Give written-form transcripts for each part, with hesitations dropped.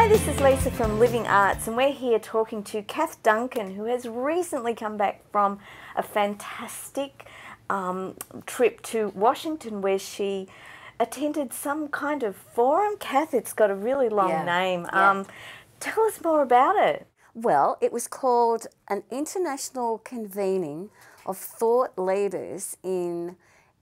Hi, this is Lisa from Living Arts, and we're here talking to Kath Duncan, who has recently come back from a fantastic trip to Washington where she attended some kind of forum. Kath, it's got a really long name. Tell us more about it. Well, it was called an International Convening of Thought Leaders in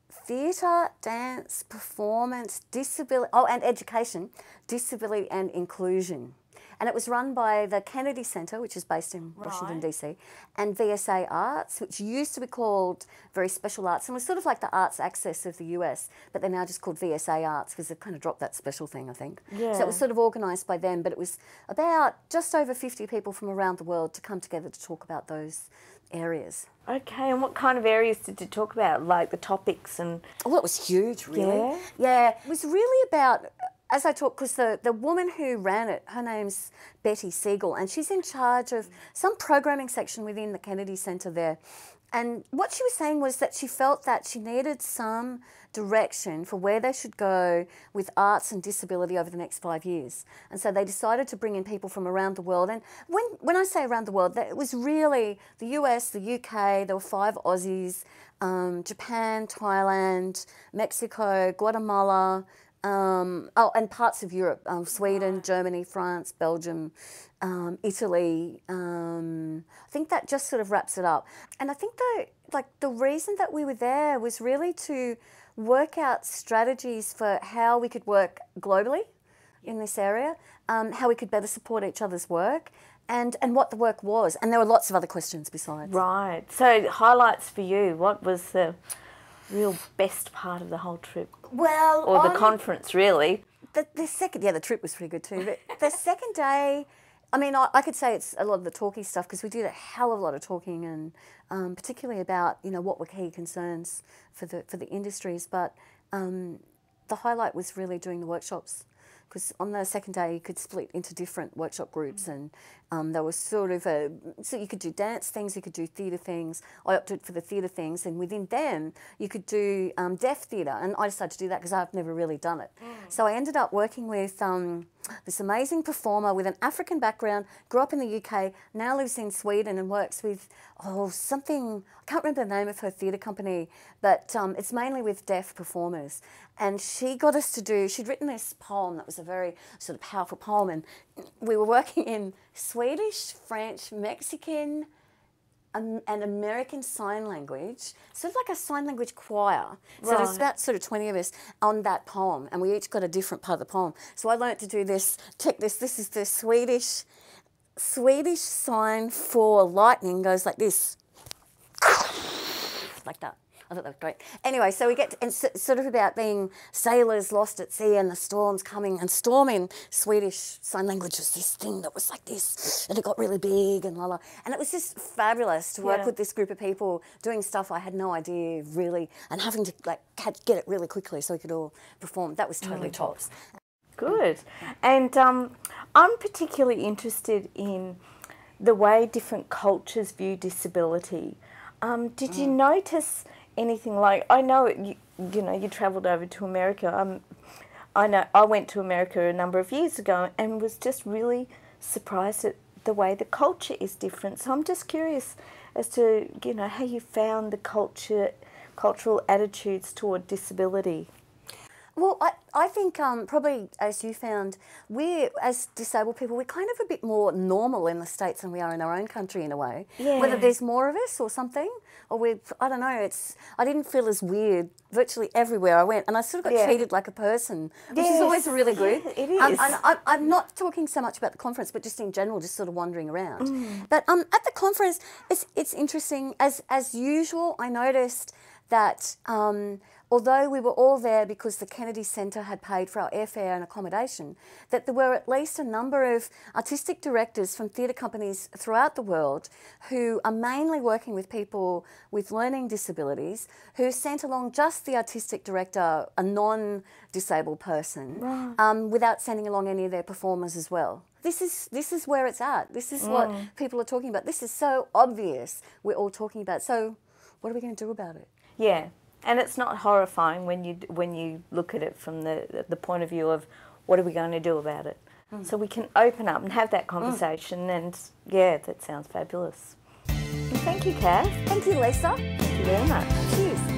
Theatre, Dance, Performance, Disability, and Education, Disability and Inclusion. And it was run by the Kennedy Centre, which is based in Washington, D.C., and VSA Arts, which used to be called Very Special Arts, and was sort of like the Arts Access of the US, but they're now just called VSA Arts because they've kind of dropped that special thing, I think. Yeah. So it was sort of organised by them, but it was about just over 50 people from around the world to come together to talk about those areas. Okay, and what kind of areas did you talk about, like the topics and... Well, it was huge, really. Yeah, it was really about... As I talk, because the woman who ran it, her name's Betty Siegel, and she's in charge of some programming section within the Kennedy Centre there. And what she was saying was that she felt that she needed some direction for where they should go with arts and disability over the next 5 years. And so they decided to bring in people from around the world. And when I say around the world, it was really the US, the UK, there were 5 Aussies, Japan, Thailand, Mexico, Guatemala, and parts of Europe, Sweden, Germany, France, Belgium, Italy. I think that just sort of wraps it up. And I think the reason that we were there was really to work out strategies for how we could work globally in this area, how we could better support each other's work, and what the work was. And there were lots of other questions besides. Right. So highlights for you. What was the real best part of the whole trip? Well, or the conference, really. The trip was pretty good too. But the second day, I mean, I could say it's a lot of the talky stuff because we did a hell of a lot of talking, and particularly about what were key concerns for the industries. But the highlight was really doing the workshops, because on the second day you could split into different workshop groups, and there was sort of so you could do dance things, you could do theatre things. I opted for the theatre things, and within them you could do deaf theatre, and I decided to do that because I've never really done it. So I ended up working with this amazing performer with an African background, grew up in the UK, now lives in Sweden and works with something, I can't remember the name of her theatre company, but it's mainly with deaf performers. And she got us to do, she'd written this poem that was a very sort of powerful poem, and we were working in Swedish, French, Mexican, and American Sign Language, sort of like a sign language choir. So there's about sort of 20 of us on that poem, and we each got a different part of the poem. So I learnt to do this, check this is the Swedish sign for lightning, goes like this. Like that. I thought that was great. Anyway, so we get, and it's sort of about being sailors lost at sea and the storms coming, and storm in Swedish Sign Language was this thing that was like this, and it got really big and la la. And it was just fabulous to work with this group of people doing stuff I had no idea really, and having to get it really quickly so we could all perform. That was totally tops. Good. And I'm particularly interested in the way different cultures view disability. Did you notice anything like, I know you travelled over to America. I know I went to America a number of years ago and was just really surprised at the way the culture is different. So I'm just curious as to how you found the cultural attitudes toward disability. Well, I think probably, as you found, we as disabled people, we're kind of a bit more normal in the States than we are in our own country in a way. Yeah. Whether there's more of us or something, or I don't know, I didn't feel as weird virtually everywhere I went, and I sort of got treated like a person, which is always really good. It is. I'm not talking so much about the conference, but just in general, just sort of wandering around. But at the conference, it's interesting. As usual, I noticed that although we were all there because the Kennedy Centre had paid for our airfare and accommodation, that there were at least a number of artistic directors from theatre companies throughout the world who are mainly working with people with learning disabilities, who sent along just the artistic director, a non-disabled person, without sending along any of their performers as well. This is where it's at. This is what people are talking about. This is so obvious we're all talking about. So what are we going to do about it? Yeah. And it's not horrifying when you look at it from the point of view of what are we going to do about it. so we can open up and have that conversation. And yeah, that sounds fabulous. And thank you, Kath. Thank you, Lisa. Thank you very much. Cheers.